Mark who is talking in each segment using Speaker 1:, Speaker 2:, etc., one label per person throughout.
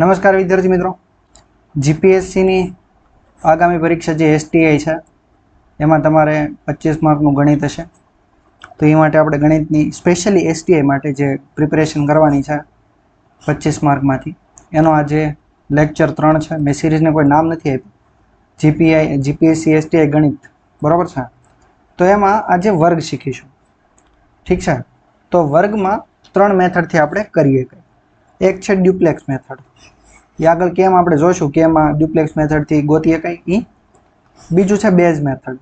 Speaker 1: નમસ્કાર વિદ્યાર્થી મિત્રો, જીપીએસસીની આગામી પરીક્ષા જે એસટીઆઈ છે એમાં તમારે 25 માર્કનું ગણિત હશે. તો એ માટે આપણે ગણિતની સ્પેશિયલી એસટીઆઈ માટે જે પ્રિપેરેશન કરવાની છે 25 માર્કમાંથી એનો આજે લેક્ચર 3 છે. મેં સિરીઝને કોઈ નામ નથી આપ્યું, જીપીએસસી એસટીઆઈ ગણિત, બરાબર છે. તો એમાં આજે વર્ગ શીખીશું, ઠીક છે. તો વર્ગમાં 3 મેથડથી આપણે કરીએ. એક છે ડ્યુપ્લેક્સ મેથડ, એ આગળ કેમ આપણે જોઈશું કે એમાં ડ્યુપ્લેક્સ મેથડથી ગોતીએ કંઈ. બીજું છે બેઝ મેથડ.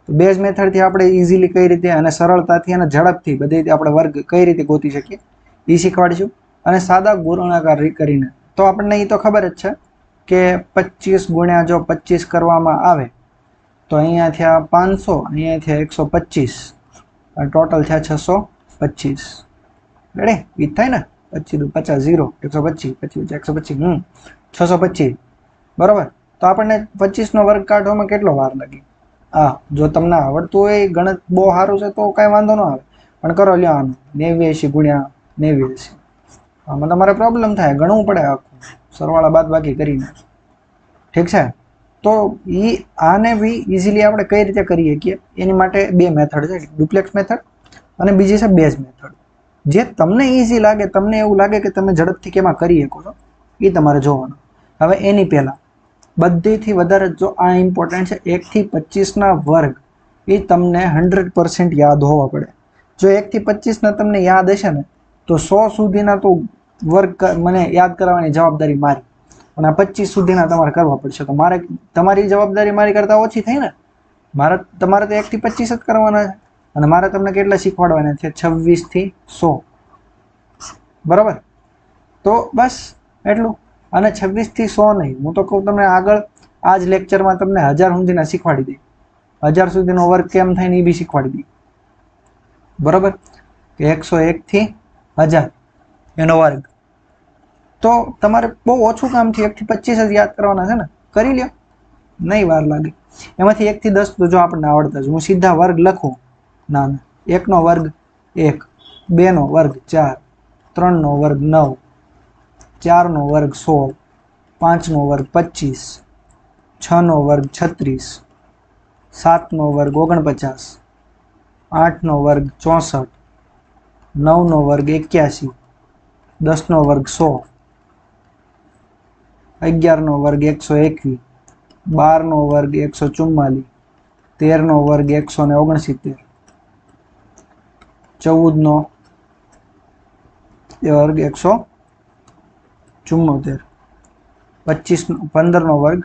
Speaker 1: તો બેઝ મેથડથી આપણે ઇઝીલી કઈ રીતે અને સરળતાથી અને ઝડપથી બધી રીતે આપણે વર્ગ કઈ રીતે ગોતી શકીએ એ શીખવાડીશું. અને સાદા ગુણાકાર કરીને તો આપણને એ તો ખબર જ છે કે 25 ગુણ્યા જો 25 કરવામાં આવે તો અહીંયા થયા 500, અહીંયા થયા 125, ટોટલ થયા 625. રેડી? એ થાય ને, 25 50 0 125 25 125 625, બરાબર. તો આપણને 25 નો વર્ગ કાઢવામાં કેટલો વાર લાગે? જો તમને આવડતું હોય ગણિત બહુ સારું છે તો કાંઈ વાંધો ન આવે, પણ કરો લ્યો આનું 89 ગુણ્યા 89. આમાં તમારે પ્રોબ્લેમ થાય, ગણવું પડે આખું સરવાળા બાદ બાકી કરીને, ઠીક છે. તો આને બી ઇઝીલી આપણે કઈ રીતે કરીએ કે એની માટે બે મેથડ છે, ડુપ્લેક્સ મેથડ અને બીજી છે બેઝ મેથડ. જે તમને ઇઝી લાગે, તમને એવું લાગે કે તમે ઝડપથી કેમાં કરી શકો છો, એ તમારે જોવાનું. હવે એની પહેલાં બધીથી વધારે જો આ ઇમ્પોર્ટન્ટ છે, 1 થી 25ના વર્ગ એ તમને 100% યાદ હોવા પડે. જો 1 થી 25ના તમને યાદ હશે ને તો 100 સુધીના તો વર્ગ મને યાદ કરાવવાની જવાબદારી મારી, અને આ 25 સુધીના તમારે કરવા પડશે. તો મારે તમારી જવાબદારી મારી કરતાં ઓછી થઈ ને. તમારે તો 1 થી 25 જ કરવાના છે, અને મારે તમને કેટલા શીખવાડવાના છે? 26 થી 100, બરાબર. તો બસ એટલું. અને 26 થી 100 નહીં, હું તો કહું તમને આગળ આ જ લેક્ચરમાં તમને 1000 સુધીના શીખવાડી દઈ. 1000 સુધીનો વર્ગ કેમ થાય ને એ બી શીખવાડી દઈ, બરાબર. કે 101 થી 1000 એનો વર્ગ. તો તમારે બહુ ઓછું કામ થી 1 થી 25 જ યાદ કરવાના છે ને, કરી લ્યો, નહીં વાર લાગે. એમાંથી 1 થી 10 તો જો આપણને આવડતા જ, હું સીધા વર્ગ લખું. ના, 1 નો વર્ગ 1, 2 નો વર્ગ 4, 3 નો વર્ગ 9, 4 નો વર્ગ 16, 5 નો વર્ગ 25, 6 નો વર્ગ 36, 7 નો વર્ગ 49, 8 નો વર્ગ 64, 9 નો વર્ગ 81, 10 નો વર્ગ 100, 11 નો વર્ગ 121, 12 નો વર્ગ 144, 13 નો વર્ગ 169, 14 નો વર્ગ 174,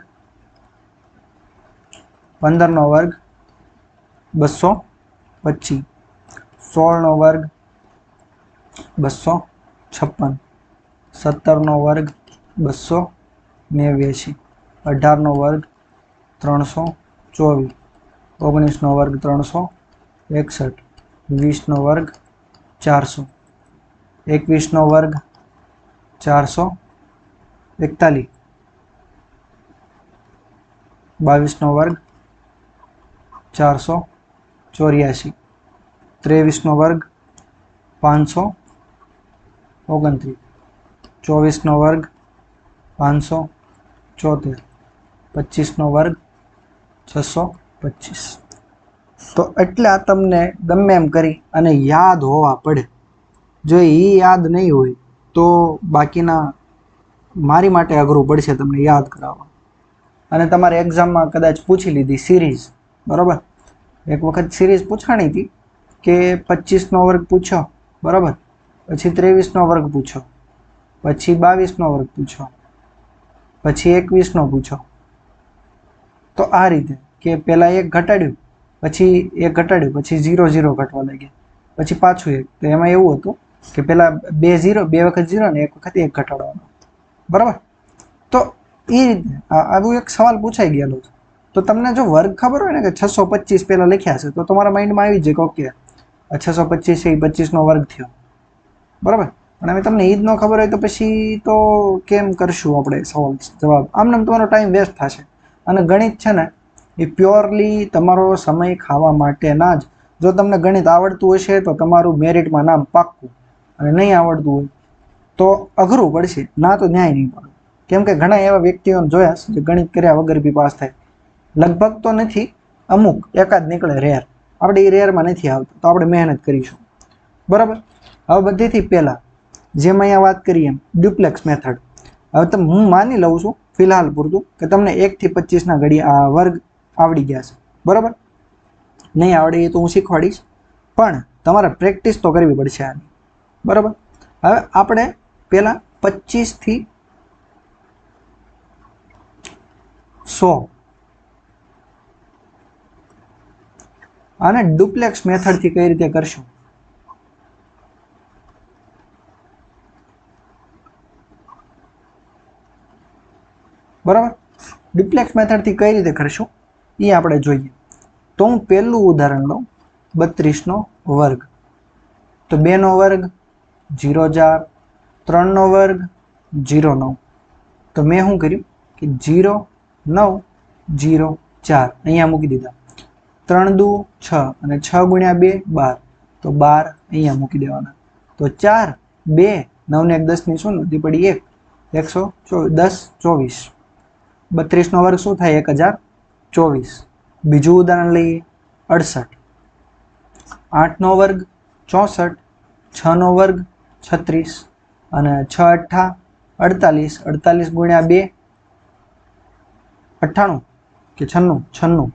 Speaker 1: 15 નો વર્ગ 225, 16 નો વર્ગ 256, 17 નો વર્ગ 289, 18 નો વર્ગ 324, 19 નો વર્ગ 361, 20 નો વર્ગ 400, 21 નો વર્ગ 441, 22 નો વર્ગ 484, 23 નો વર્ગ 529, 24 નો વર્ગ 574, 25 નો વર્ગ 625. તો એટલા તમને ગમે એમ કરી અને યાદ હોવા પડે. જો એ યાદ નહીં હોય તો બાકીના મારી માટે અઘરું પડશે તમને યાદ કરાવવા. અને તમારે એક્ઝામમાં કદાચ પૂછી લીધી સિરીઝ, બરાબર. એક વખત સિરીઝ પૂછાણી હતી કે 25 નો વર્ગ પૂછો, બરાબર, પછી 23 નો વર્ગ પૂછો, પછી 22 નો વર્ગ પૂછો, પછી 21 નો પૂછો. તો આ રીતે કે પહેલા 1 ઘટાડ્યું, પછી 1 ઘટાડ્યું, પછી 0 0 ઘટવા લાગ્યા, પછી પાછું 1. તો એમાં એવું હતું કે પહેલા 2 0, 2 વખત 0 ને 1 વખત 1 ઘટાડવાનો, બરાબર. તો એ રીતે આવું એક સવાલ પૂછાઈ ગયેલો છે. તો તમને જો વર્ગ ખબર હોય ને કે 625 પહેલા લખ્યા છે તો તમારા માઇન્ડમાં આવી જાય કે ઓકે 625 છે એ 25 નો વર્ગ થયો, બરાબર. પણ હવે તમને એ જ ન ખબર હોય તો પછી તો કેમ કરશું આપણે સવાલ જવાબ? આમને તમારો ટાઈમ વેસ્ટ થશે. અને ગણિત છે ને એ પ્યોરલી તમારો સમય ખાવા માટેના જ. જો તમને ગણિત આવડતું હશે તો તમારું મેરિટમાં નામ પાક્કું, અને નહીં આવડતું હોય તો અઘરું પડશે, ના તો ન્યાય નહીં પડે. કેમ કે ઘણા એવા વ્યક્તિઓને જોયા છે જે ગણિત કર્યા વગર બી પાસ થાય. લગભગ તો નથી, અમુક એકાદ નીકળે રેર. આપણે એ રેરમાં નથી આવતું, તો આપણે મહેનત કરીશું. બરાબર. હવે બધીથી પહેલા જેમ અહીંયા વાત કરીએ એમ ડ્યુપ્લેક્સ મેથડ. હવે તો હું માની લઉં છું ફિલહાલ પૂરતું કે તમને 1 થી 25 વર્ગ આવડી ગયા છે. બરાબર. નહીં આવડે એ તો હું શીખવાડીશ, પણ તમારે પ્રેક્ટિસ તો કરવી પડશે આની. બરાબર. હવે આપણે પહેલા 25 થી 100 આને ડુપ્લેક્સ મેથડથી કઈ રીતે કરશું. બરાબર. ડુપ્લેક્સ મેથડથી કઈ રીતે કરશું એ આપણે જોઈએ. તો હું પહેલું ઉદાહરણ લઉં, 32 નો વર્ગ. તો 2 નો વર્ગ 0,4, 3 નો વર્ગ 0,9. તો મેં શું કર્યું કે 0, 9, 0, 4 અહીંયા મૂકી દીધા. 3 દુ 6 અને 6 ગુણ્યા 2 12. તો 12 અહીંયા મૂકી દેવાના. તો 4, 2, 9 ને 1 10 ની શું નથી પડી 1, 110, 24. 32 નો વર્ગ શું થાય 1024. બીજું ઉદાહરણ લઈએ 68. 8 નો વર્ગ 64, 6 નો વર્ગ 36 અને 6 અઠ્ઠા 48. 48 ગુણ્યા 2 98 કે 96.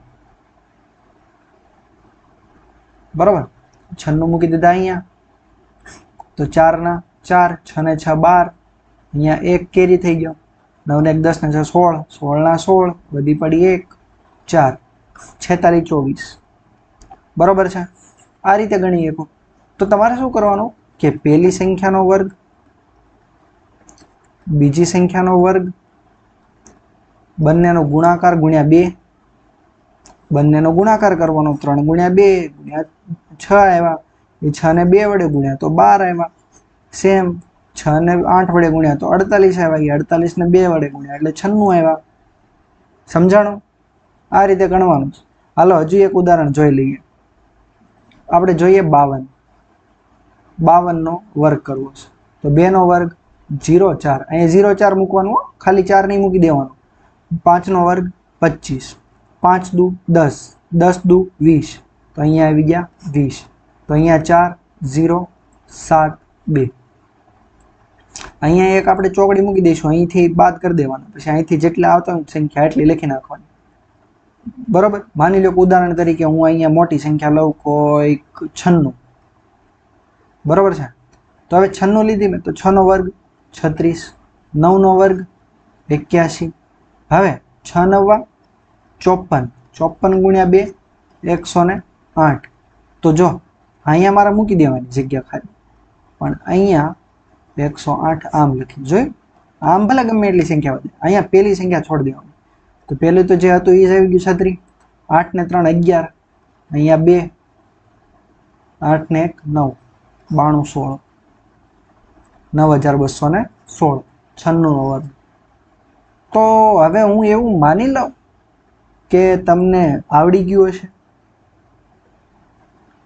Speaker 1: બરાબર. 96 મૂકી દીધા અહીંયા. તો 4 ના 4, 6 ને 6 12. અહીંયા 1 કેરી થઈ ગયો. 9 ને 1 10 ને 6 16, 16 ના 16 બધી પડી 1, 4, 46, 24. બરોબર છે. આ રીતે ગણી શકો. તો તમારે શું કરવાનું કે પહેલી સંખ્યાનો વર્ગ, બીજી સંખ્યાનો વર્ગ, બંનેનો ગુણાકાર ગુણ્યા 2, બંનેનો ગુણાકાર કરવાનો. 3 ગુણ્યા 2 ગુણ્યા 6 આવ્યા. એ 6 ને 2 વડે ગુણ્યા તો 12 આવ્યા. સેમ 6 ને 8 વડે ગુણ્યા તો 48 આવ્યા. 48 ને 2 વડે ગુણ્યા એટલે 96 આવ્યા. સમજાણું? આ રીતે ગણવાનું છે. હાલો હજુ એક ઉદાહરણ જોઈ લઈએ. આપણે જોઈએ 52. 52 નો વર્ગ કરવો છે. તો 2 નો વર્ગ 0,4. અહીંયા 0,4 મૂકવાનું, ખાલી 4 નહીં મૂકી દેવાનું. 5 નો વર્ગ 25. 5 દુ 10, 10 દુ 20. તો અહીંયા આવી ગયા 20. તો અહીંયા 4, 0, 7, 2. અહીંયા એક આપણે ચોકડી મૂકી દઈશું, અહીંથી બાદ કરી દેવાનું. પછી અહીંથી જેટલા આવતા હોય સંખ્યા એટલી લખી નાખવાની. બરોબર. માની લો કે ઉદાહરણ તરીકે હું અહીંયા મોટી સંખ્યા લઉં, કોઈ 96. બરોબર છે. તો હવે 96 લીધી મેં, તો 6 નો વર્ગ 36, 9 નો વર્ગ 81. હવે 6 9 54, 54 ગુણ્યા 2 108. તો જો અહીંયા મારે મૂકી દેવાની જગ્યા ખાલી, પણ અહીંયા 108 આમ લખી. જોયું? આમ ભલે ગમે એટલી સંખ્યા વધે, અહીંયા પહેલી સંખ્યા છોડી દેવાની. તો પહેલું તો જે હતું એ જ આવી ગયું 36. 8 ને 3 11, અહીંયા 2, 8 ને 1 9, 92 16, 9216, 96 નો વર્ગ. તો હવે હું એવું માની લઉં કે તમને આવડી ગયું હશે,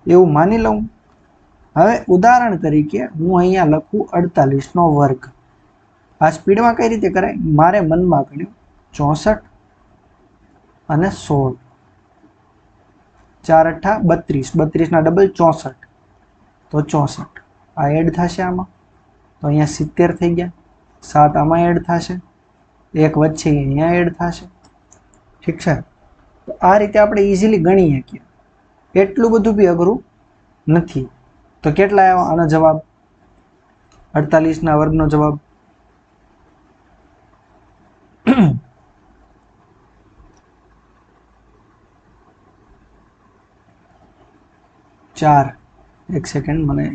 Speaker 1: એવું માની લઉં. હવે ઉદાહરણ તરીકે હું અહીંયા લખું 48 નો વર્ગ. આ સ્પીડમાં કઈ રીતે કરાય? મારે મનમાં ગણ્યું 64 અને 16. 4 અઠ્ઠા 32, 32 ના ડબલ 64. તો 64 આ એડ થશે આમાં, તો અહીંયા 70 થઈ ગયા. 7 આમાં એડ થશે, 1 વચ્ચે અહીંયા એડ થશે. ઠીક છે. તો આ રીતે આપણે ઇઝીલી ગણી શકીએ. એટલું બધું બી અઘરું નથી. તો કેટલા આવ્યા આનો જવાબ? 48 ના વર્ગનો જવાબ 4. એક સેકન્ડ, મને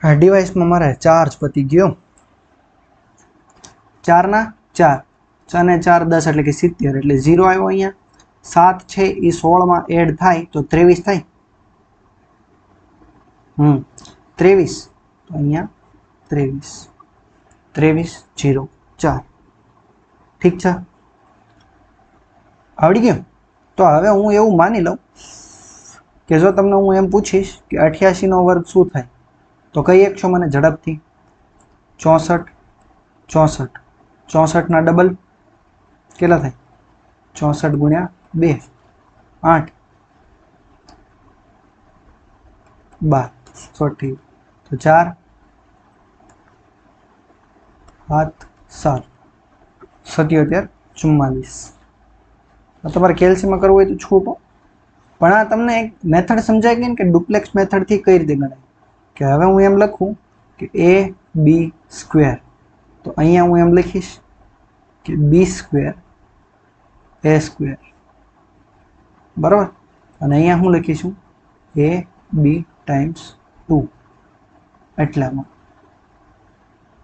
Speaker 1: આ ડિવાઇસમાં મારે ચાર્જ પતી ગયો. 4 ના 4, 6 ને 4 10 એટલે કે 70, એટલે 0 આવ્યો અહીંયા. 7 છે એ 16 માં એડ થાય તો 23 થાય. 23. તો અહીંયા 23, 23 0 4. ઠીક છે, આવડી ગયું? તો હવે હું એવું માની લઉં કે જો તમને હું એમ પૂછીશ કે 88 નો વર્ગ શું થાય, તો કઈ એક છો મને ઝડપથી? 64. 64 64 ના ડબલ કેટલા થાય? 64 ગુણ્યા 2 8 12 સોટી તો 4 7 7 77 44. તમારે કેલ્સીમાં કરવું હોય તો છૂટો, પણ આ તમને એક મેથડ સમજાય ગઈ ને કે ડુપ્લેક્સ મેથડથી કઈ રીતે ગણાય. કે હવે હું એમ લખું કે AB², તો અહીંયા હું એમ લખીશ કે B² A², બરાબર. અને અહીંયા હું લખીશું AB ટાઈમ્સ 2 એટલામાં,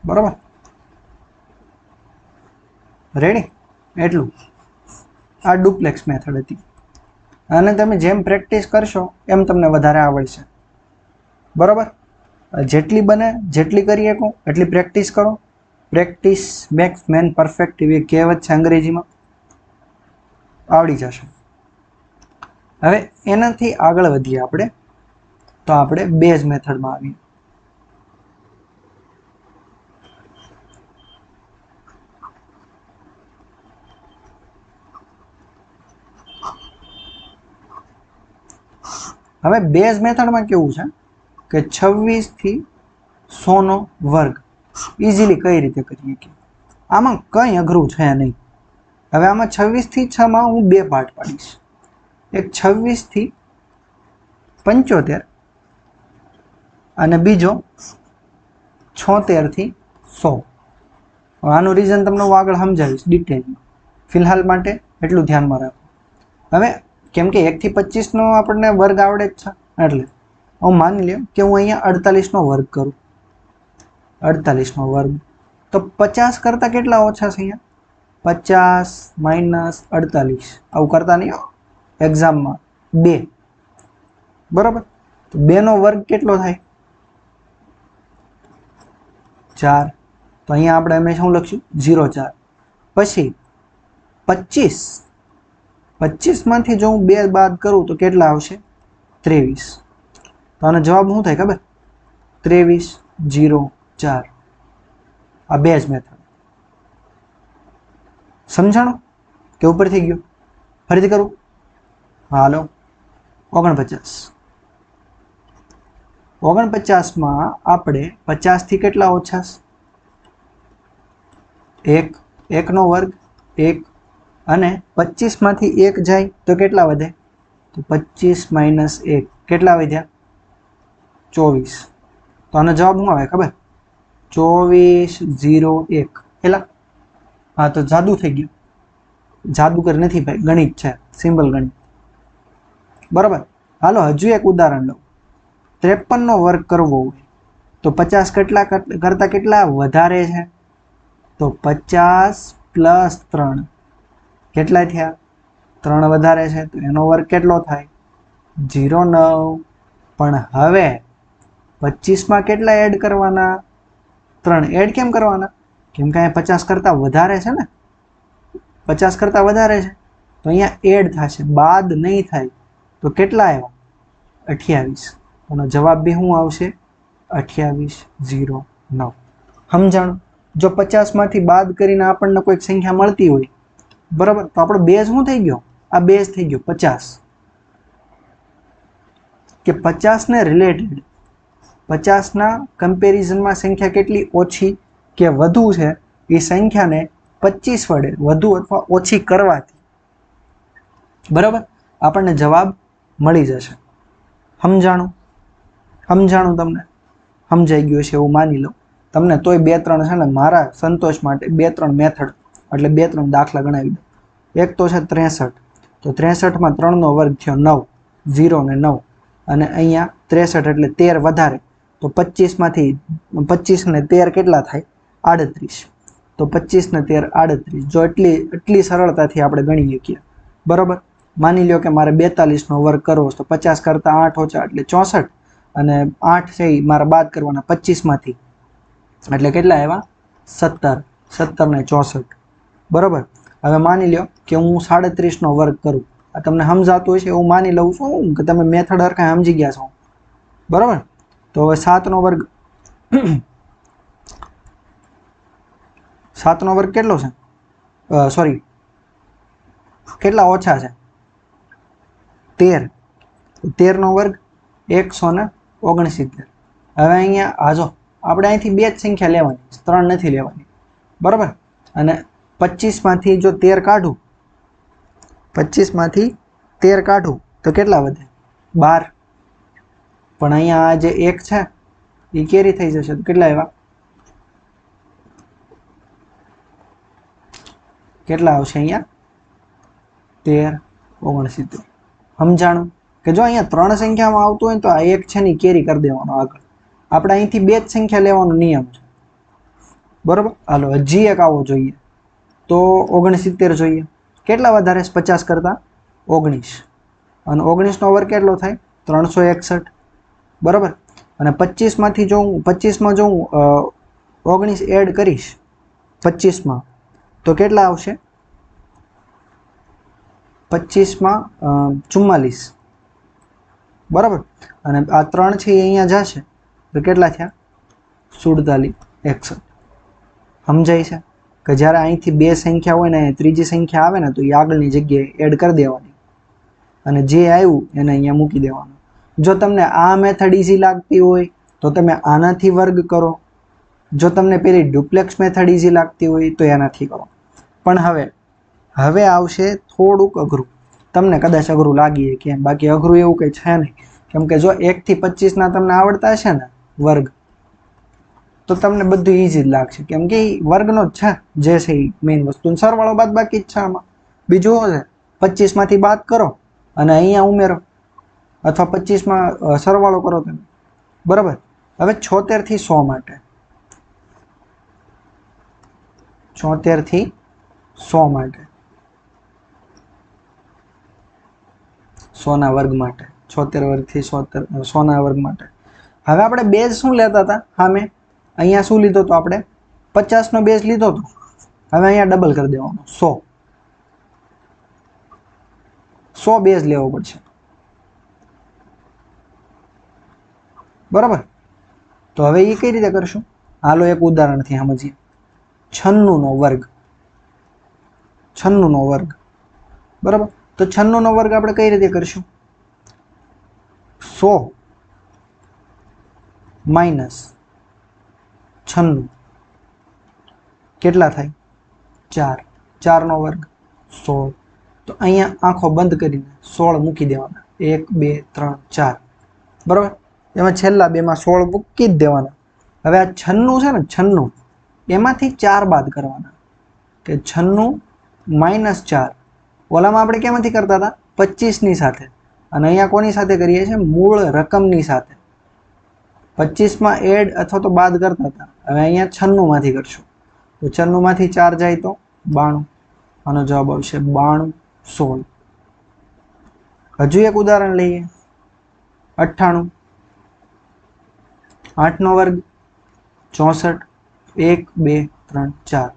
Speaker 1: બરાબર. રેડી? એટલું. આ ડુપ્લેક્સ મેથડ હતી, અને તમે જેમ પ્રેક્ટિસ કરશો એમ તમને વધારે આવડશે, બરાબર. જેટલી બને જેટલી કરી શકો એટલી પ્રેક્ટિસ કરો. પ્રેક્ટિસ મેક્સ મેન પરફેક્ટ એવી કહેવત છે અંગ્રેજીમાં, આવડી જશે. હવે એનાથી આગળ વધીએ આપણે, તો આપણે બેઝ મેથડમાં આવીએ. હવે બેઝ મેથડમાં કેવું છે કે 26 થી 100 નો વર્ગ ઇઝીલી કઈ રીતે કરીએ કે આમાં કંઈ અઘરું છે નહીં. હવે આમાં 26 થી 6 માં હું બે પાર્ટ પાડીશ, એક 26 થી 75 અને બીજો 76 થી 100. આનું રીઝન તમને હું આગળ સમજાવીશ ડિટેલમાં, ફિલહાલ માટે એટલું ધ્યાનમાં રાખો. હવે કેમ કે 1 થી 25 નો આપણને વર્ગ આવડે જ છે, એટલે હું માની લ્યો કે હું અહીંયા 48 નો વર્ગ કરું. 48 નો વર્ગ તો 50 કરતા કેટલા ઓછા છે અહીંયા? 50 - 48. આવું કરતા નહીં એક્ઝામમાં. 2, બરાબર. તો 2 નો વર્ગ કેટલો થાય? 4. તો અહીંયા આપણે હંમેશા શું લખશું? 0 4. પછી 25 માંથી જો હું 2 બાદ કરું તો કેટલા આવશે? 23. તો આનો જવાબ શું થાય ખબર? 23 0 4. આ બેઝ મેથડ સમજાણો કે ઉપર થઈ ગયું? ફરીથી કરું? હાલો. 49 માં આપણે 50 થી કેટલા ઓછા? 1 નો વર્ગ 1, અને 25 માંથી 1 જાય તો કેટલા વધે? તો 25 - 1 કેટલા વધ્યા? 24. તો આનો જવાબ શું આવે ખબર? 24 0 1. એલા હા, તો જાદુ થઈ ગયું. જાદુગર નથી ભાઈ, ગણિત છે, સિમ્પલ ગણિત, બરાબર. હાલો હજુ એક ઉદાહરણ લઉં. 53 નો વર્ગ કરવો હોય તો 50 કેટલા કરતા કેટલા વધારે છે? તો 50 + 3 કેટલા થયા? 3 વધારે છે, તો એનો વર્ગ કેટલો થાય? 0 9. પણ હવે 25 માં કેટલા એડ કરવાના? 3 એડ કેમ કરવાના? કેમ કે અહીંયા 50 કરતા વધારે છે ને, 50 કરતા વધારે છે, તો અહીંયા એડ થશે, બાદ નહીં થાય. તો કેટલા આવ્યા? 28. એનો જવાબ બી શું આવશે? 28 0 9. સમજાણું? જો 50 માંથી બાદ કરીને આપણને કોઈક સંખ્યા મળતી હોય, બરાબર, તો આપણો બેઝ શું થઈ ગયો? આ બેઝ થઈ ગયો 50. કે 50 ને રિલેટેડ 50 ના કમ્પેરિઝનમાં સંખ્યા કેટલી ઓછી કે વધુ છે એ સંખ્યાને 25 વડે વધુ અથવા ઓછી કરવાથી, બરાબર, આપણને જવાબ મળી જશે. સમજાણું? સમજાણું? તમને સમજાઈ ગયું છે એવું માની લો. તમને તોય 2-3 છે ને મારા સંતોષ માટે 2-3 મેથડ એટલે 2-3 દાખલા ગણાવી દો. એક તો છે 63. તો 63 માં 3 નો વર્ગ થયો 9, 0 ને 9, અને અહીંયા 63 એટલે 13 વધારે, તો 25 માંથી 25 ને 13 કેટલા થાય? 38. તો 25 ને 13 38. જો એટલી સરળતાથી આપણે ગણી શકીએ, બરાબર. માની લ્યો કે મારે 42 નો વર્ગ કરવો તો 50 કરતા 8 ઓછા એટલે 64, અને 8 છે એ મારે બાદ કરવાના 25 માંથી, એટલે કેટલા આવ્યા? 17. 17 ને 64. બરાબર. હવે માની લ્યો કે હું 37 વર્ગ કરું, આ તમને સમજાતું હશે એવું માની લઉં છું કે તમે મેથડ હરખા સમજી ગયા છો, બરાબર. તો હવે 7 વર્ગ 7 વર્ગ કેટલો છે? સોરી, કેટલા ઓછા છે? 13. 13 વર્ગ 169. હવે અહીંયા આજો આપણે અહીંથી બે જ સંખ્યા લેવાની, 3 નથી લેવાની, બરાબર. અને 25 માંથી જો 13 કાઢું, 25 માંથી 13 કાઢું તો કેટલા વધે? 12. પણ અહીંયા આ જે 1 છે એ કેરી થઈ જશે તો કેટલા આવ્યા? કેટલા આવશે અહીંયા? 1369. સમજાણું કે જો અહીંયા 3 સંખ્યામાં આવતું હોય તો આ 1 છે ને કેરી કરી દેવાનો આગળ. આપણે અહીંથી બે જ સંખ્યા લેવાનો નિયમ છે, બરોબર. હાલો હજી એક આવો જોઈએ તો 69 જોઈએ. કેટલા વધારે 50 કરતા? 19. અને 19 વર્ગ કેટલો થાય? 361, બરાબર. અને 25 માંથી જો હું 25 જો હું 19 એડ કરીશ 25 તો કેટલા આવશે? 25 44, બરાબર. અને આ 3 છે એ અહીંયા જશે તો કેટલા થયા? 47, 61. સમજાય છે કે જ્યારે અહીંથી બે સંખ્યા હોય ને ત્રીજી સંખ્યા આવે ને તો એ આગળની જગ્યાએ એડ કરી દેવાની અને જે આવ્યું એને અહીંયા મૂકી દેવાનું. જો તમને આ મેથડ ઈઝી લાગતી હોય તો તમે આનાથી વર્ગ કરો. જો તમને પેલી ડુપ્લેક્સ મેથડ ઈઝી લાગતી હોય તો એનાથી કરો. પણ હવે આવશે થોડુંક અઘરું. તમને કદાચ અઘરું લાગીએ કેમ, બાકી અઘરું એવું કંઈ છે નહીં. કેમ કે જો 1 થી 25 તમને આવડતા હશે ને વર્ગ તો તમને બધું ઈઝી જ લાગશે. કેમ કે વર્ગનો જ છે જે છે એ મેઇન વસ્તુ. સરવાળો બાદ બાકી જ છે આમાં. બીજું શું છે? 25 માંથી બાદ કરો અને અહીંયા ઉમેરો, અથવા 25 સરવાળો કરો તમે, બરાબર. હવે 76 થી 100 માટે, 76 થી 100 માટે, 100 ના વર્ગ માટે, 76 વર્ગ થી 100 ના વર્ગ માટે. હવે આપણે બેઝ શું લેતા હતા? સામે અહીંયા શું લીધો તો આપણે? 50 નો બેઝ લીધો હતો. હવે અહીંયા ડબલ કરી દેવાનો, 100 બેઝ લેવો પડશે, બરાબર. તો હવે એ કઈ રીતે કરશું? હાલો એક ઉદાહરણથી સમજીએ. 96 નો વર્ગ, 96 નો વર્ગ, બરાબર. તો 96 નો વર્ગ આપણે કઈ રીતે કરશું? 100 માઇનસ 96 કેટલા થાય? 4. 4 નો વર્ગ 16. તો અહીંયા આંખો બંધ કરીને 16 મૂકી દેવાના. 1 2 3 4, બરાબર. એમાં છેલ્લા બેમાં 16 મૂકી જ દેવાના. હવે આ 96 છે ને, 96 એમાંથી 4 બાદ કરવાના કે 96 માઇનસ 4. ઓલામાં આપણે કેમાંથી કરતા હતા? 25 ની સાથે. અને અહીંયા કોની સાથે કરીએ છીએ? મૂળ રકમની સાથે. 25 એડ અથવા તો બાદ કરતા હતા. હવે અહીંયા 96 માંથી કરશું તો 96 માંથી 4 જાય તો 92. આનો જવાબ આવશે 92, 16. હજુ એક ઉદાહરણ લઈએ. 98. 8 નો વર્ગ 64. 1 2 3 4.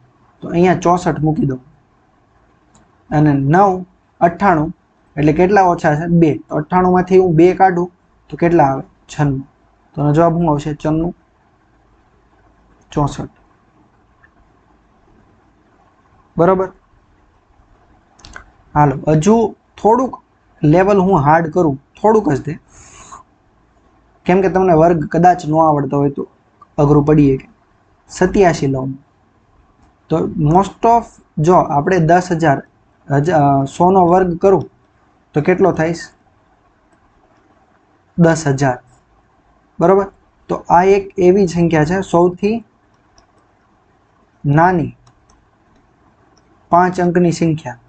Speaker 1: તો અહીંયા 64 મૂકી દો. અને 9 98 એટલે કેટલા ઓછા છે? 2. તો 98 માંથી હું 2 કાઢું તો કેટલા આવે? 96. તો એનો જવાબ શું આવશે? 94, 64, બરાબર. હાલો હજુ થોડુંક લેવલ હું હાર્ડ કરું, થોડુંક જ તે, કેમ કે તમને વર્ગ કદાચ ન આવડતો હોય તો અઘરું પડીએ. કે 87 લઉં તો મોસ્ટ ઓફ જો આપણે 10,000 100 નો વર્ગ કરું તો કેટલો થાય? 10,000, બરાબર. તો આ એક એવી સંખ્યા છે સૌથી નાની 5 અંકની સંખ્યા,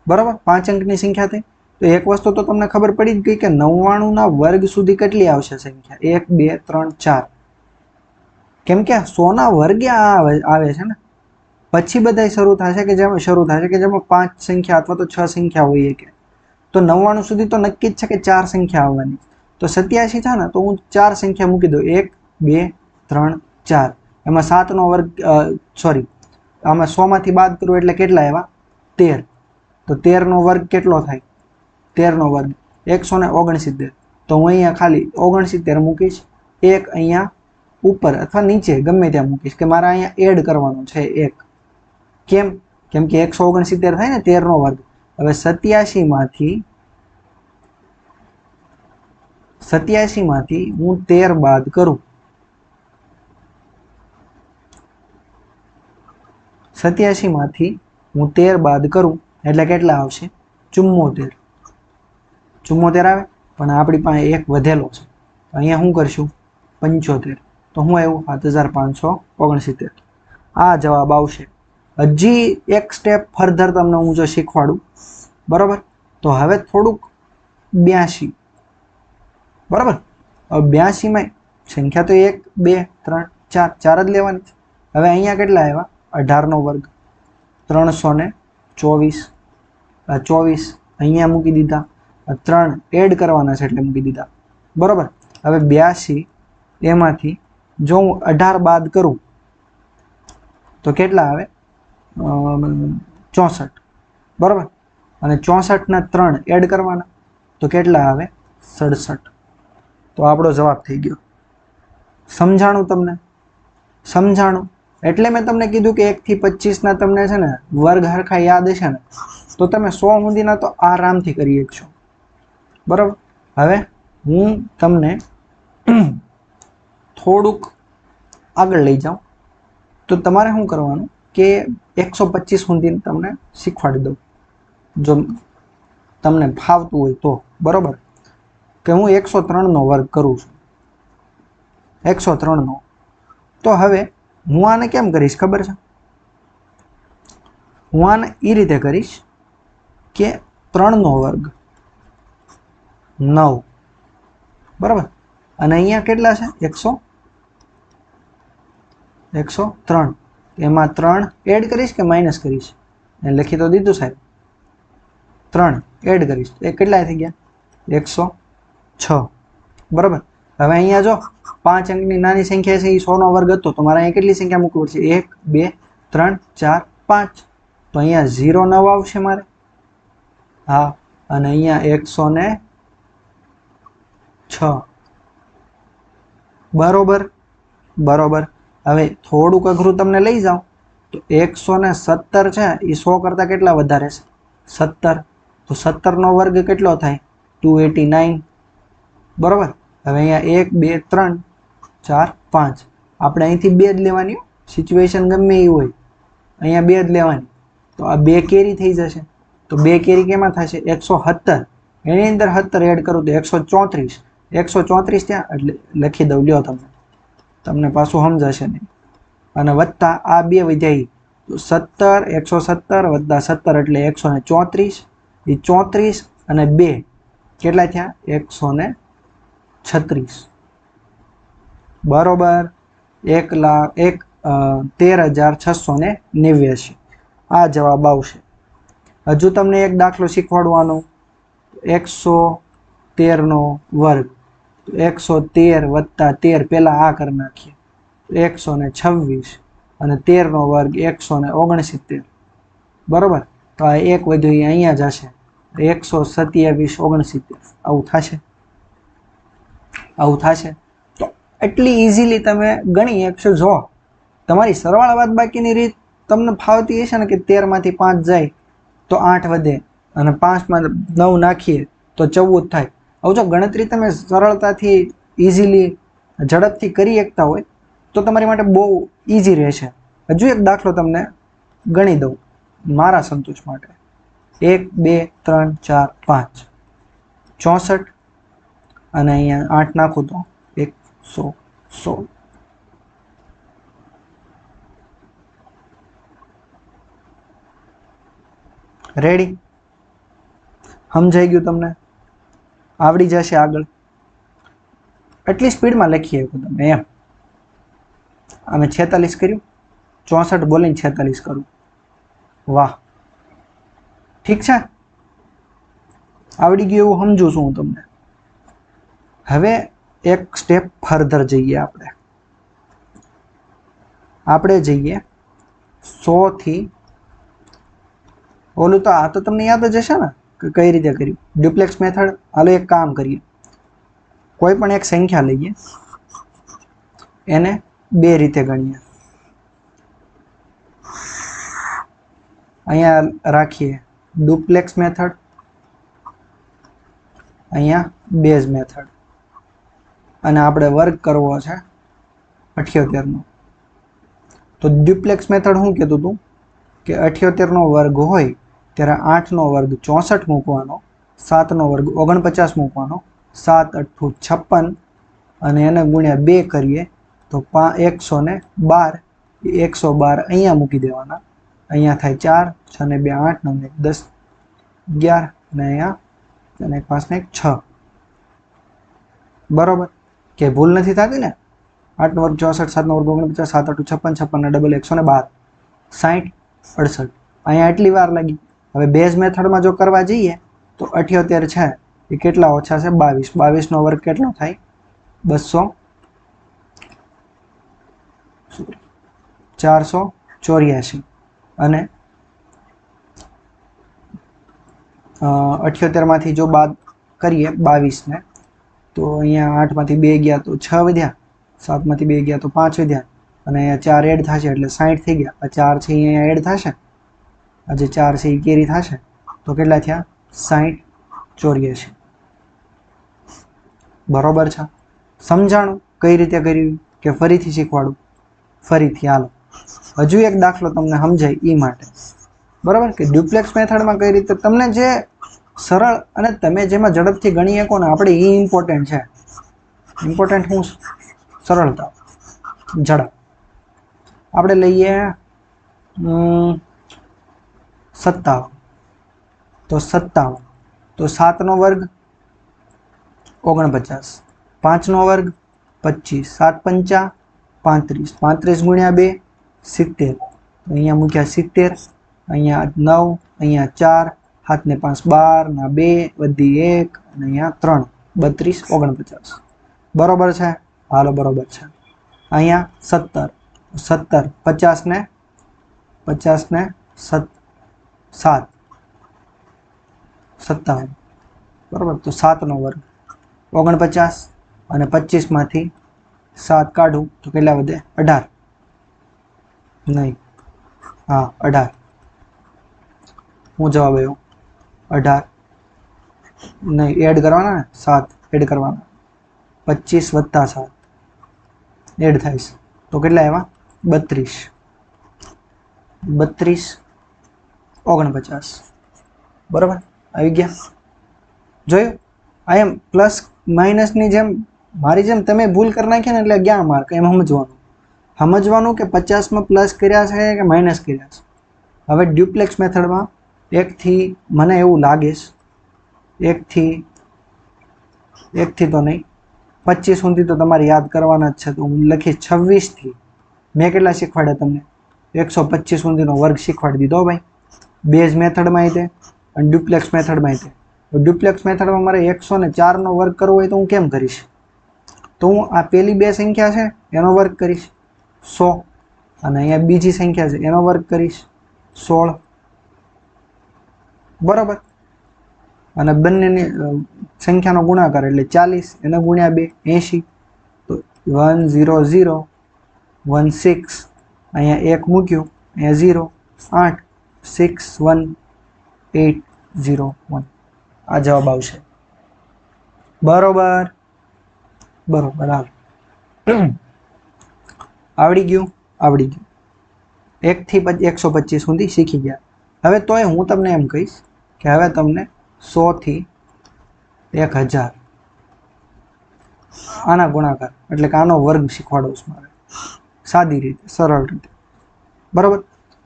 Speaker 1: બરાબર. 5 અંકની સંખ્યા થઈ. તો એક વસ્તુ તો તમને ખબર પડી જ ગઈ કે 99 ના વર્ગ સુધી કેટલી આવશે સંખ્યા? 1 2 3 4. કેમ કે 100 ના વર્ગે આવે છે ને. પછી બધા શરૂ થશે કે જેમાં 5 સંખ્યા અથવા તો 6 સંખ્યા હોય કે. તો 99 સુધી તો નક્કી જ છે કે 4 સંખ્યા આવવાની. તો 87 છે ને તો હું 4 સંખ્યા મૂકી દઉં. 1 2 3 4. એમાં 7 નો વર્ગ સોરી આમાં 100 માંથી બાદ કરું એટલે કેટલા આવ્યા 13. તો 13 નો વર્ગ કેટલો થાય 13 નો વર્ગ 169. તો હું અહીંયા ખાલી 69 મૂકીશ, એક અહીંયા ઉપર અથવા નીચે ગમે ત્યાં મૂકીશ કે મારે અહીંયા એડ કરવાનો છે એક. કેમ? કેમ કે 169 થાય ને 13 નો વર્ગ. હવે 87 માંથી હું 13 બાદ કરું, 87 માંથી હું 13 બાદ કરું એટલે કેટલા આવશે 74. 74 આવે, પણ આપણી પાસે એક વધેલો છે અહીંયા શું કરશું 75. તો હું આવ્યું 7569. આ જવાબ આવશે. હજી એક સ્ટેપ ફર્ધર તમને હું જો શીખવાડું, બરાબર, તો હવે થોડુંક 82, બરાબર. હવે 82 માં સંખ્યા તો 1 2 3 4 4 જ લેવાની છે. હવે અહીંયા કેટલા આવ્યા 18 નો વર્ગ 324. 24 અહીંયા મૂકી દીધા, 3 એડ કરવાના છે એટલે મૂકી દીધા, બરાબર. હવે 82 એમાંથી જો હું 18 બાદ કરું તો કેટલા આવે 64, બરાબર. અને 64 ના 3 એડ કરવાના તો કેટલા આવે 67. તો આપણો જવાબ થઈ ગયો. સમજાણું તમને? સમજાણું. એટલે મેં તમને કીધું કે 1 થી 25 ના તમને છે ને વર્ગ હરખા યાદ હશે ને તો તમે 100 સુધીના તો આરામથી કરી શકશો, બરાબર. હવે હું તમને થોડુંક આગળ લઈ જાઉં. તો તમારે શું કરવાનું કે 125 સુધી તમને શીખવાડી દઉં જો તમને ફાવતું હોય તો, બરાબર. કે હું 103 નો વર્ગ કરું છું, 103 નો. તો હવે હું આને કેમ કરીશ ખબર છે? હું આને એ રીતે કરીશ કે 3 નો વર્ગ 9, બરાબર. અને અહીંયા કેટલા છે 103. એમાં 3 એડ કરીશ કે માઇનસ કરીશ? લખી તો દીધું સાહેબ, 3 એડ કરીશ એ કેટલા થઈ ગયા 106, બરાબર. હવે અહીંયા જો 5 અંકની નાની સંખ્યા છે એ 100 નો વર્ગ હતો, તો મારે અહીંયા કેટલી સંખ્યા મૂકવી પડશે 1 2 3 4 5. તો અહીંયા 0 9 આવશે મારે, હા. અને અહીંયા 106, બરોબર, બરોબર. હવે થોડુંક અઘરું તમને લઈ જાઓ તો 117 છે એ 100 કરતા કેટલા વધારે છે 17. તો 17 નો વર્ગ કેટલો થાય 289, બરોબર. હવે અહીંયા 1 2 3 4 5 આપણે અહીંથી 2 જ લેવાની, સિચ્યુએશન ગમે એ હોય અહીંયા 2 જ લેવાની. તો આ 2 કેરી થઈ જશે. તો 2 કેરી કેમાં થશે 117, એની અંદર 17 એડ કરું તો 134. 134 ત્યાં એટલે લખી દઉં, લ્યો તમને પાછું સમજાશે નહીં. અને વત્તા આ 2 વધ્યા તો 17 117 વત્તા 17 એટલે 134. એ 34 અને 2 કેટલા થયા 136, બરોબર. 13,689. આ જવાબ આવશે. હજુ તમને એક દાખલો શીખવાડવાનો, 113 નો વર્ગ. 113 વત્તા 13 પેલા આ કરી નાખીએ 126 અને 13 નો વર્ગ 169, બરોબર. તો આ એક વધ્યું એ અહીંયા જશે 127 69. આવું થશે, આવું થશે. તો એટલી ઇઝીલી તમે ગણી શકશો. જો તમારી સરવાળા બાદ બાકીની રીત તમને ફાવતી હશે ને કે 13 માંથી 5 જાય તો 8 વધે અને 5 માં 9 નાખીએ તો 14 થાય. હવે જો ગણતરી તમે સરળતાથી ઇઝીલી ઝડપથી કરી શકતા હોય તો તમારી માટે બહુ ઇઝી રહેશે. હજુ એક દાખલો તમને ગણી દઉં મારા સંતોષ માટે. 1 2 3 4 5 64 અને અહીંયા 8 નાખું તો 116. રેડી? સમજાઈ ગયું તમને? આવડી જશે આગળ. એટલી સ્પીડમાં લખીએ તમે એમ. અમે 46 કર્યું, 64 બોલીને 46 કરું. વાહ, ઠીક છે, આવડી ગયું એવું સમજુ છું હું તમને. હવે એક સ્ટેપ ફર્ધર જઈએ આપણે. આપણે જઈએ 100 થી ઓલું તો આ તો તમને યાદ જ હશે ને કે કઈ રીતે કર્યું ડ્યુપ્લેક્સ મેથડ. હાલો એક કામ કરીએ, કોઈ પણ એક સંખ્યા લઈએ, એને બે રીતે ગણીએ. અહીંયા રાખીએ ડુપ્લેક્સ મેથડ, અહીંયા બેઝ મેથડ, અને આપણે વર્ગ કરવો છે 78 નો. તો ડ્યુપ્લેક્સ મેથડ શું કહેતું હતું કે 78 નો વર્ગ હોય ત્યારે 8 નો વર્ગ 64 મૂકવાનો, 7 નો વર્ગ 49 મૂકવાનો, 7 8 56 અને એને ગુણ્યા 2 કરીએ તો 112. 112 અહીંયા મૂકી દેવાના. અહીંયા થાય 4, 6 ને 2 8, 9 ને 10 11 અને અહીંયા અને 5 ને 6. બરોબર કે ભૂલ નથી થતી ને? 8 નો વર્ગ 64, 7 નો વર્ગ 49, 7 8 56, 56 ને ડબલ 112, 60 68. અહીંયા એટલી વાર લાગી. હવે બેઝ મેથડમાં જો કરવા જઈએ તો 78 છે એ કેટલા ઓછા છે? 22. 22 નો વર્ગ કેટલો થાય? 484. અને 78 માંથી જો બાદ કરીએ 22 ને તો અહીંયા 8 માંથી 2 ગયા તો 6 વધ્યા, 7 માંથી 2 ગયા તો 5 વધ્યા, અને અહીંયા 4 એડ થશે એટલે 60 થઈ ગયા. આ 4 છે અહીંયા એડ થશે, આ જે 4 છે એ કેરી થશે તો કેટલા થયા? 60 84. બરોબર છે? સમજાણું કઈ રીતે કર્યું કે ફરીથી શીખવાડું? ફરીથી હાલો હજુ એક દાખલો તમને સમજાય એ માટે. બરાબર કે ડ્યુપ્લેક્સ મેથડમાં કઈ રીતે તમને જે સરળ અને તમે જેમાં ઝડપથી ગણી શકો ને, આપણે એ ઇમ્પોર્ટન્ટ છે. ઇમ્પોર્ટન્ટ શું? સરળતા, ઝડપ. આપણે લઈએ 57. તો 57 તો 7 નો વર્ગ 49, 5 નો વર્ગ 25, 7 પંચા 35, 35 ગુણ્યા 2 70. અહીંયા મૂક્યા 70, અહીંયા 9, અહીંયા 4, 7 ને 5 12, ના 2 વધી 1 અને અહીંયા 3 32 49. બરોબર છે? હાલો બરોબર છે. અહીંયા 17, 50 ને 7 57. બરોબર. તો 7 નો વર્ગ 49 અને 25 માંથી 7 કાઢું તો કેટલા વધે? 18. નહીં, હા 18. હું જવાબ આવ્યો 18. નહીં, એડ કરવાના ને, 7 એડ કરવાના. 25 વત્તા 7 એડ થાય તો કેટલા આવ્યા? 32. 32 49. બરાબર આવી ગયા? જોયું? આ એમ પ્લસ માઇનસની જેમ મારી જેમ તમે ભૂલ કરી નાખી ને એટલે ગયા માર્ક. એમ સમજવાનું કે 50માં પ્લસ કર્યા છે કે માઇનસ કર્યા છે. હવે ડ્યુપ્લેક્સ મેથડમાં એકથી મને એવું લાગે છે એકથી તો નહીં, 25 સુધી તો તમારે યાદ કરવાના જ છે. તો હું લખીશ 26 થી. મેં કેટલા શીખવાડ્યા તમને? 125 સુધીનો વર્ગ શીખવાડી દીધો ભાઈ. બેઝ મેથડમાં તે અને ડ્યુપ્લેક્સ મેથડમાં તે. ડ્યુપ્લેક્સ મેથડમાં મારે 104 નો વર્ગ કરવો હોય તો હું કેમ કરીશ? તો હું આ પેલી બે સંખ્યા છે એનો વર્ગ કરીશ 100, અને અહીંયા બીજી સંખ્યા છે એનો વર્ગ કરીશ 16. બરાબર. અને બંનેની સંખ્યાનો ગુણાકાર એટલે 40, એને ગુણ્યા 2 80. તો 100 16, અહીંયા 1 મૂક્યું, અહીંયા 0 8 6 1 8 0 1. આ જવાબ આવશે. બરોબર બરોબર. હાલ આવડી ગયું? આવડી ગયું. 1 થી 125 સુધી શીખી ગયા. હવે તોય હું તમને એમ કહીશ કે હવે તમને 100 થી 1000 આના ગુણાકાર એટલે કે આનો વર્ગ શીખવાડો છું મારે, સાદી રીતે, સરળ રીતે. બરાબર.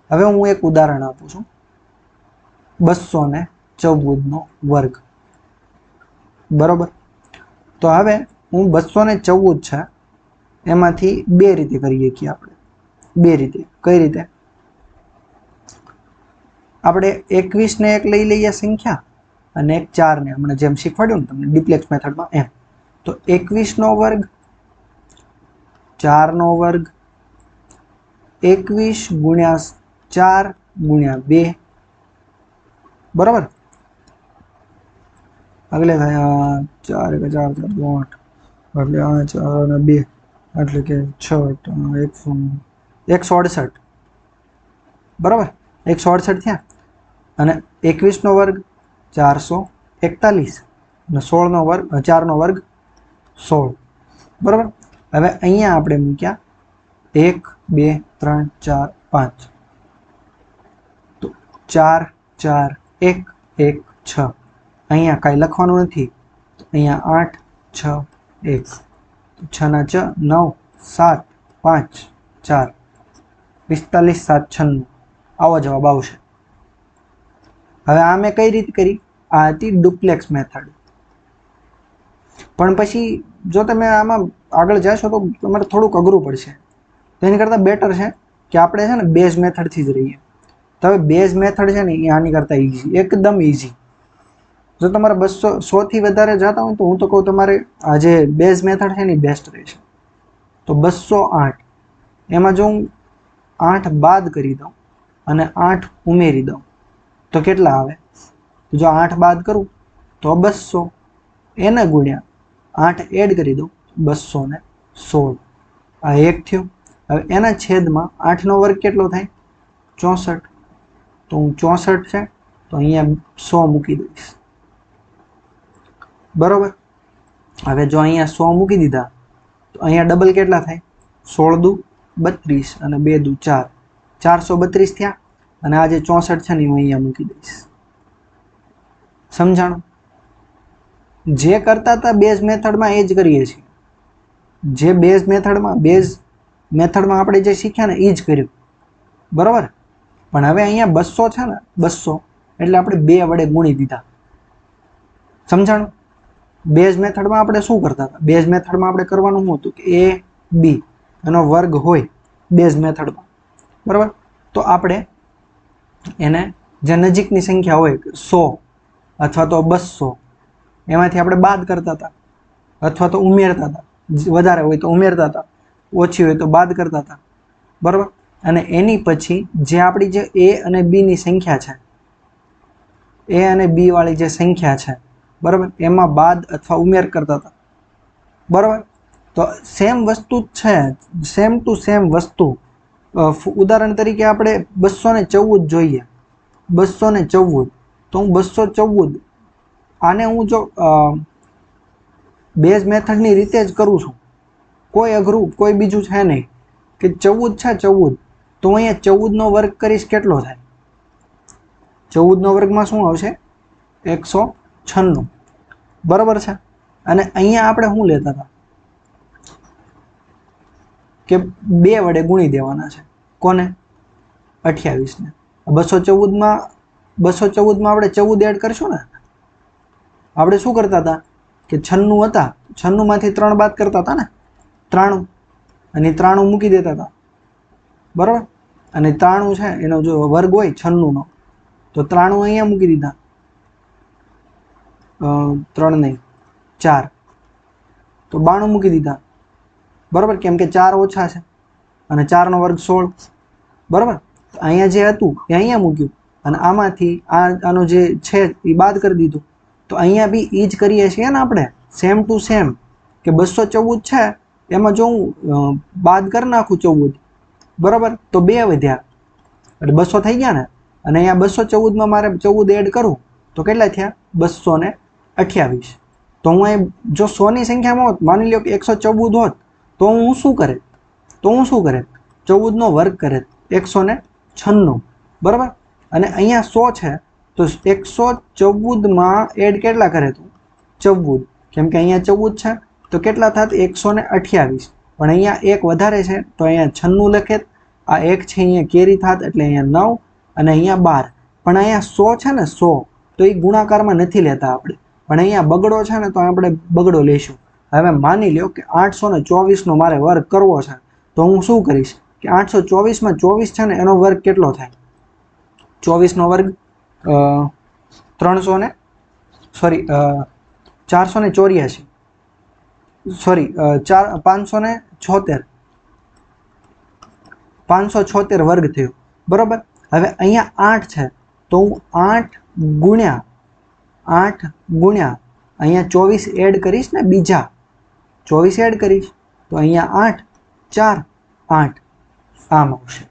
Speaker 1: હવે હું એક ઉદાહરણ આપું છું. 214 નો વર્ગ. બરાબર. તો હવે હું 214 છે એમાંથી બે રીતે કરીએ કે આપણે બે રીતે. કઈ રીતે? આપણે 21 ને એક લઈ લઈએ સંખ્યા અને એક 4 ને, હમણાં જેમ શીખવાડ્યું ને તમને ડ્યુપ્લેક્સ મેથડમાં એમ. તો 21 નો વર્ગ, 4 નો વર્ગ 21 ગુણ્યા 4 ગુણ્યા 2 બરાબર. આગળ થાય 4 × 4 = 8 એટલે 4 અને 2 એટલે કે 6 168 બરાબર. 168 થયા અને 21 નો વર્ગ 441 અને 16 નો વર્ગ 4 નો વર્ગ 16 બરાબર. હવે અહીંયા આપણે મૂક્યા 1 2 3 4 5 તો 4 4 1 1 6 અહીંયા કાંઈ લખવાનું નથી. અહીંયા 8 6 1 6 ના 9 7 5 4 45 7 96 આવો જવાબ આવશે. હવે આ મેં કઈ રીતે કરી? આ હતી ડુપ્લેક્સ મેથડ. પણ પછી જો તમે આમાં આગળ જશો તો તમારે થોડુંક અઘરું પડશે. તો એની કરતાં બેટર છે કે આપણે છે ને બેઝ મેથડથી જ રહીએ. તો હવે બેઝ મેથડ છે ને એ આની કરતાં ઇઝી, એકદમ ઇઝી. જો તમારે 100 થી વધારે જતા હોય તો હું તો કહું તમારે આ જે બેઝ મેથડ છે ને એ બેસ્ટ રહેશે. તો 208 એમાં જો હું 8 બાદ કરી દઉં અને 8 ઉમેરી દઉં તો કેટલા આવે? તો જો 8 બાદ કરું તો 200, એને ગુણ્યા 8 એડ કરી દઉં 216. આ 1 થયું. હવે એના છેદમાં 8 નો વર્ગ કેટલો થાય? 64. તો હું 64 છે તો અહીંયા 100 મૂકી દઈશ બરોબર. હવે જો અહીંયા 100 મૂકી દીધા તો અહીંયા ડબલ કેટલા થાય? 16 દુ 32 અને 2 દુ 4, 432 થયા. અને આ જે 64 છે ને હું અહીંયા મૂકી દઈશ. સમજાણું? જે કરતા હતા બેઝ મેથડમાં એ જ કરીએ છીએ. જે બેઝ મેથડમાં આપણે જે શીખ્યા ને એ જ કર્યું બરોબર. પણ હવે અહીંયા 200 છે ને 200 એટલે આપણે 2 વડે ગુણી દીધા. સમજાણું? બેઝ મેથડમાં આપણે શું કરતા હતા? બેઝ મેથડમાં આપણે કરવાનું શું હતું કે a b એનો વર્ગ હોય બેઝ મેથડમાં બરાબર. તો આપણે એને જે નજીકની સંખ્યા હોય 100 અથવા તો 200 એમાંથી આપણે બાદ કરતા હતા અથવા તો ઉમેરતા હતા. વધારે હોય તો ઉમેરતા હતા, ઓછી હોય તો બાદ કરતા હતા બરાબર. અને એની પછી જે આપણી જે a અને b ની સંખ્યા છે, a અને b વાળી જે સંખ્યા છે બરાબર, એમાં બાદ અથવા ઉમેર કરતા હતા બરાબર. તો સેમ વસ્તુ જ છે, સેમ ટુ સેમ વસ્તુ. ઉદાહરણ તરીકે આપણે 214 જોઈએ, 214 તો હું 214 આને હું જો બેઝ મેથડની રીતે જ કરું છું. કોઈ અઘરું કોઈ બીજું છે નહીં કે 14 છે 14 તો અહીંયા 14 નો વર્ગ કરીશ કેટલો થાય? 14 નો વર્ગમાં શું આવશે? 196 બરાબર છે. અને અહીંયા આપણે શું લેતા હતા કે 2 વડે ગુણી દેવાના છે. કોને? 28 ને. 214માં આપણે 14 એડ કરશું ને. આપણે શું કરતા હતા કે 96 હતા, 96 માંથી 3 બાદ કરતા હતા ને, 93 અને 93 મૂકી દેતા હતા બરાબર. અને 93 છે એનો જો વર્ગ હોય 96 નો તો 93 અહીંયા મૂકી દીધા. 3 નહીં 4 તો 92 મૂકી દીધા બરાબર. કેમ કે 4 ઓછા છે અને 4 નો વર્ગ 16 બરાબર. અહીંયા જે હતું એ અહીંયા મૂક્યું અને આમાંથી આનો જે છે એ બાદ કરી દીધું. તો અહીંયા બી એ જ કરીએ છીએ ને આપણે, સેમ ટુ સેમ. કે 214 છે એમાં જો હું બાદ કરી નાખું 14 બરાબર તો 2 વધ્યા એટલે 200 થઈ ગયા ને. અને અહીંયા 214માં મારે 14 એડ કરું તો કેટલા થયા? 228. તો હું અહીં જો 100 ની સંખ્યામાં હોત, માની લો કે 114 હોત તો હું શું કરે? 14 નો વર્ગ કરે 196 બરાબર. અને અહીંયા 100 છે તો 114માં એડ કેટલા કરે તું? 14. કેમ કે અહીંયા 14 છે તો કેટલા થાત? 128. પણ અહીંયા એક વધારે છે તો અહીંયા 96 લખે. આ એક છે અહીંયા કેરી થાત એટલે અહીંયા 9 અને અહીંયા 12. પણ અહીંયા 100 છે ને 100 તો એ ગુણાકારમાં નથી લેતા આપણે, પણ અહીંયા બગડો છે ને તો આપણે બગડો લઈશું. હવે માની લો કે 824 નો મારે વર્ગ કરવો છે તો હું શું કરીશ કે 824માં 24 છે ને એનો વર્ગ કેટલો થાય? 24 નો વર્ગ 484 સોરી 576 576 વર્ગ થયો, બરાબર. હવે અહીંયા 8 છે તો હું 8 ગુણ્યા અહીંયા 24 એડ કરીશ ને, બીજા 24 એડ કરીશ તો અહીંયા 8 4 8 આમ આવશે.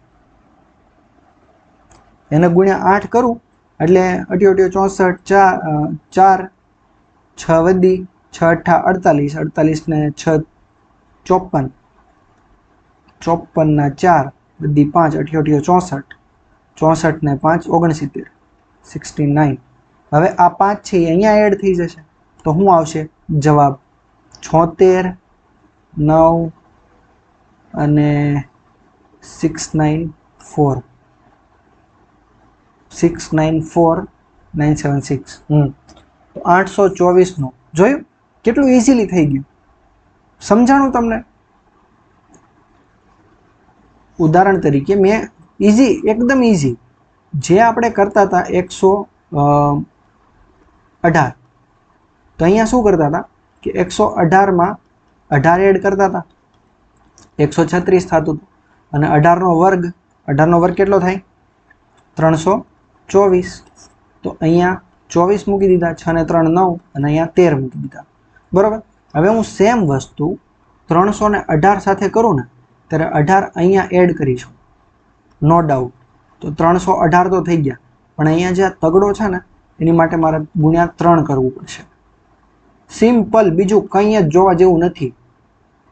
Speaker 1: એને ગુણ્યા 8 કરું એટલે 8 64 4 6 વધી 6 8 48 ને 6 54 54 ના 4 બધી 5 64 64 ને 5 69 69. હવે આ 5 છે એ અહીંયા એડ થઈ જશે તો શું આવશે જવાબ 76 9 અને 694 976. તો 824 નો જોયું કેટલું ઇઝીલી થઈ ગયું. સમજાણું તમને? ઉદાહરણ તરીકે મેં ઇઝી, એકદમ ઇઝી જે આપણે કરતા હતા 118, તો અહીંયા શું કરતા હતા કે 118 માં 18 એડ કરતા હતા 136 થતું હતું, અને 18 નો વર્ગ કેટલો થાય 324. તો અહીંયા 24 મૂકી દીધા, 6 ને 3 9 અને અહીંયા 13 મૂકી દીધા, બરાબર. હવે હું સેમ વસ્તુ 318 સાથે કરું ને ત્યારે 18 અહીંયા એડ કરીશું, નો ડાઉટ. તો 318 તો થઈ ગયા, પણ અહીંયા જે તગડો છે ને એની માટે મારે ગુણ્યા 3 કરવું પડશે. સિમ્પલ, બીજું કંઈ જ જોવા જેવું નથી.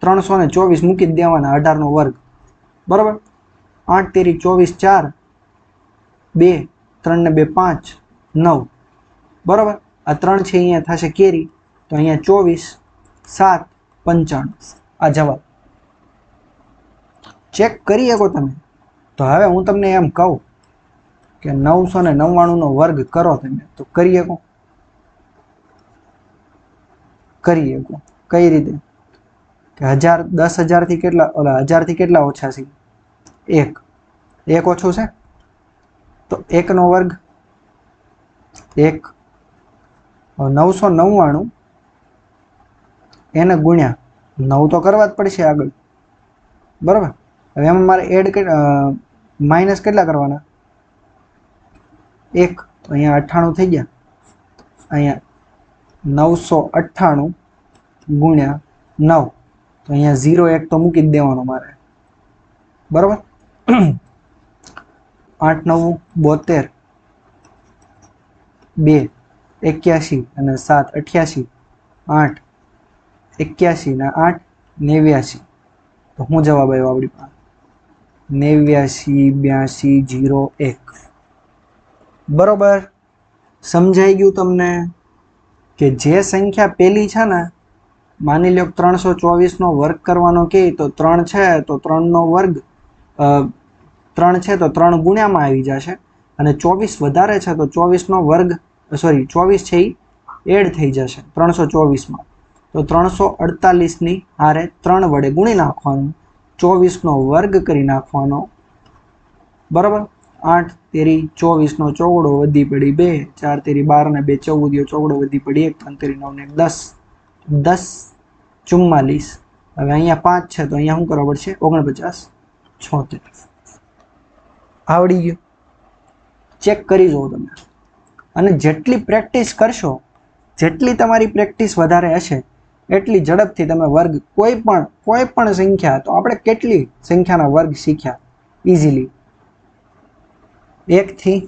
Speaker 1: 324 મૂકી જ દેવાના, 18 નો વર્ગ, બરાબર. 8 તેરી 24 4 2 3 ને 2 5 9, બરાબર. આ 3 છે અહીંયા થશે કેરી, તો અહીંયા 24 7 95 આ જવાબ. ચેક કરી શકો તમે. તો હવે હું તમને એમ કહું કે 999 નો વર્ગ કરો તમે, તો કરી શકો? કઈ રીતે? કે 10,000 થી કેટલા, 1000 થી કેટલા ઓછા છે? 1 ઓછું છે તો 1 નો વર્ગ 1. 999 એને ગુણ્યા 9 તો કરવા જ પડશે આગળ, બરાબર. હવે એમાં મારે એડ માઇનસ કેટલા કરવાના? 1. તો અહીંયા 98 થઈ ગયા. અહીંયા 998 ગુણ્યા 9, તો અહીંયા 0 1 તો મૂકી જ દેવાનો મારે, બરાબર. 8 9 72 2 81 અને 7 88 8 81 ને 8 89. તો શું જવાબ આવ્યો આપણી પાસે? 89 82 0 1. બરોબર. સમજાઈ ગયું તમને કે જે સંખ્યા પેલી છે ને, માની લો 324 નો વર્ગ કરવાનો કે તો 3 છે તો 3 નો વર્ગ 3 છે તો 3 ગુણ્યામાં આવી જશે, અને 24 વધારે છે તો 24 નો વર્ગ 24 છે એ એડ થઈ જશે 324 માં. તો 348 ની હારે 3 વડે ગુણી નાખવાનું, 24 નો વર્ગ કરી નાખવાનો, બરાબર. 8 તેરી 24 નો ચોગડો વધી પડી 2, 4 તેરી 12 ને 2 14 ચોગડો વધી પડી 1, 3 તેરી 9 ને 10 10 44. હવે અહીંયા 5 છે તો અહીંયા શું કરવા પડશે? 49 76. આવડી ગયું? ચેક કરી જુઓ તમે. અને જેટલી પ્રેક્ટિસ કરશો, જેટલી તમારી પ્રેક્ટિસ વધારે હશે એટલી ઝડપથી તમે વર્ગ કોઈ પણ સંખ્યા, તો આપણે કેટલી સંખ્યાના વર્ગ શીખ્યા ઇઝીલી, 1 થી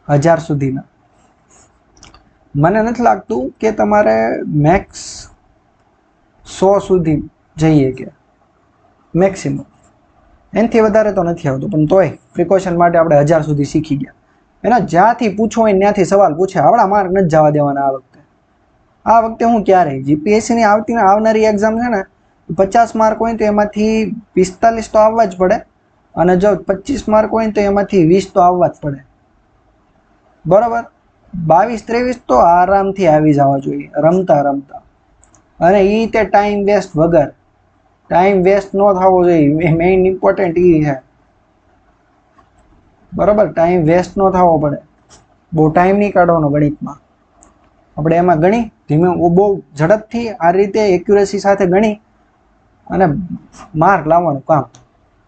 Speaker 1: 1000 સુધીના. મને નથી લાગતું કે તમારે મેક્સ 100 સુધી જઈએ, કે મેક્સિમમ એનાથી વધારે તો નથી આવતું, પણ તોય પ્રિકોશન માટે આપણે 1000 સુધી શીખી ગયા. એના જ્યાંથી પૂછો હોય ત્યાંથી સવાલ પૂછે, આપણા માર્ક નથી જવા દેવાના આ વખતે. હું ક્યારેય જીપીએસસી ની આવનારી એક્ઝામ છે ને, 50 માર્ક હોય તો એમાંથી 45 તો આવવા જ પડે, અને જો 25 માર્ક હોય તો એમાંથી 20 તો આવવા જ પડે, બરાબર. 22 23 તો આરામથી આવી જવા જોઈએ રમતા રમતા, અને એ તે ટાઈમ વેસ્ટ વગર. ટાઈમ વેસ્ટ ન થવો જોઈએ, મેઇન ઇમ્પોર્ટન્ટ એ છે, બરાબર. ટાઈમ વેસ્ટ ન થવો પડે, બહુ ટાઈમ નહીં કાઢવાનો ગણિતમાં. આપણે એમાં ગણી ધીમે બહુ ઝડપથી આ રીતે એક્યુરેસી સાથે ગણી અને માર્ક લાવવાનું કામ.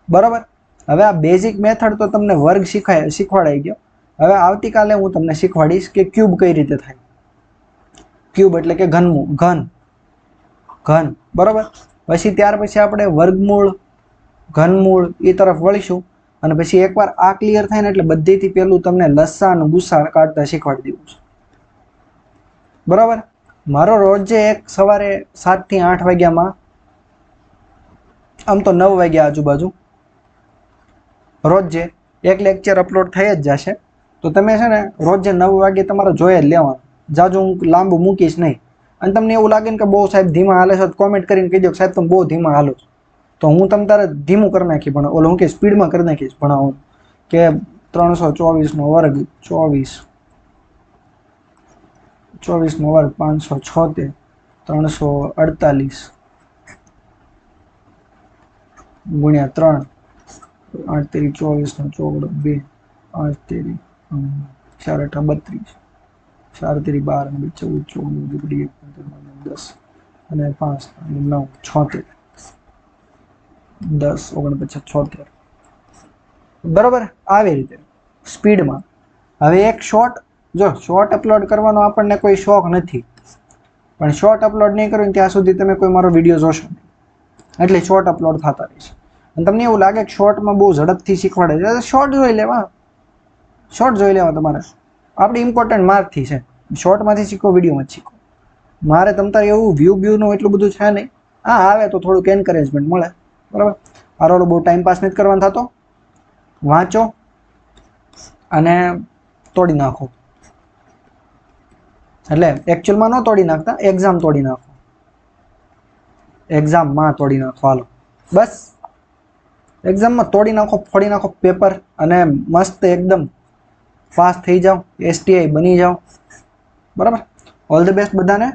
Speaker 1: બરાબર. હવે આ બેઝિક મેથડ તો તમને વર્ગ શીખવાડાઈ ગયો. હવે આવતીકાલે હું તમને શીખવાડીશ કે ક્યુબ કઈ રીતે થાય. ક્યુબ એટલે કે ઘન. બરાબર. પછી ત્યાર પછી આપણે વર્ગમૂળ, ઘનમૂળ એ તરફ વળીશું. અને પછી એકવાર આ ક્લિયર થાય ને એટલે બધીથી પહેલું તમને લસા અને ગુસા કાઢતા શીખવાડી દેવું છે. બરાબર. મારો રોજ એક સવારે 7 થી 8 વાગ્યામાં, આમ તો 9 વાગ્યા આજુબાજુ રોજ એક લેક્ચર અપલોડ થઈ જ જશે. તો તમે છે ને રોજ 9 વાગે તમારે જોઈ જ લેવાનું. જાજુ હું લાંબુ મૂકીશ નહીં. અને તમને એવું લાગે ને કે બહુ સાહેબ ધીમા હાલે છે, કોમેન્ટ કરીને કહી દો કે સાહેબ તમે બહુ ધીમા હાલો છો, તો હું તમે તારે ધીમું કરી નાખી ભણાવું. ઓલો હું કે સ્પીડમાં કરી નાખીશ ભણાવું કે 324 નો વર્ગ 24 નો વર્ગ 576 348 ગુણ્યા 3 8 તેરી 24 નો ચોગડો 2 5 તેરી 4 8 32 4 તેરી 12 અને 14 14 10 અને 5 અને 9 76 10 49 76. બરોબર. આવી રીતે સ્પીડમાં. હવે એક શોર્ટ અપલોડ કરવાનો આપણને કોઈ શોખ નથી, પણ શોર્ટ અપલોડ નહીં કરું ત્યાં સુધી તમે કોઈ મારો વિડીયો જોશો નહીં. એટલે શોર્ટ અપલોડ થતા રહેશે. અને તમને એવું લાગે કે શોર્ટમાં બહુ ઝડપથી શીખવાડે છે, શોર્ટ જોઈ લેવા તમારે. આપણે ઇમ્પોર્ટન્ટ માર્કથી છે, શોર્ટમાંથી શીખો, વિડીયોમાં જ શીખો. મારે તમારે એવું વ્યૂનું એટલું બધું છે નહીં. હા, આવે તો થોડુંક એન્કરેજમેન્ટ મળે. બરાબર. આરોડો બહુ ટાઈમપાસ નથી કરવાનો થતો. વાંચો અને તોડી નાખો. એટલે એકચ્યુઅલમાં ન તોડી નાખતા, એક્ઝામમાં તોડી નાખો. હાલો બસ, એક્ઝામમાં તોડી નાખો, ફોડી નાખો પેપર, અને મસ્ત એકદમ પાસ થઈ જાઓ, STI બની જાઓ. બરાબર. ઓલ ધ બેસ્ટ બધાને.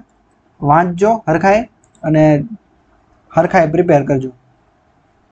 Speaker 1: વાંચજો હરખાય અને હરખાય પ્રિપેર કરજો.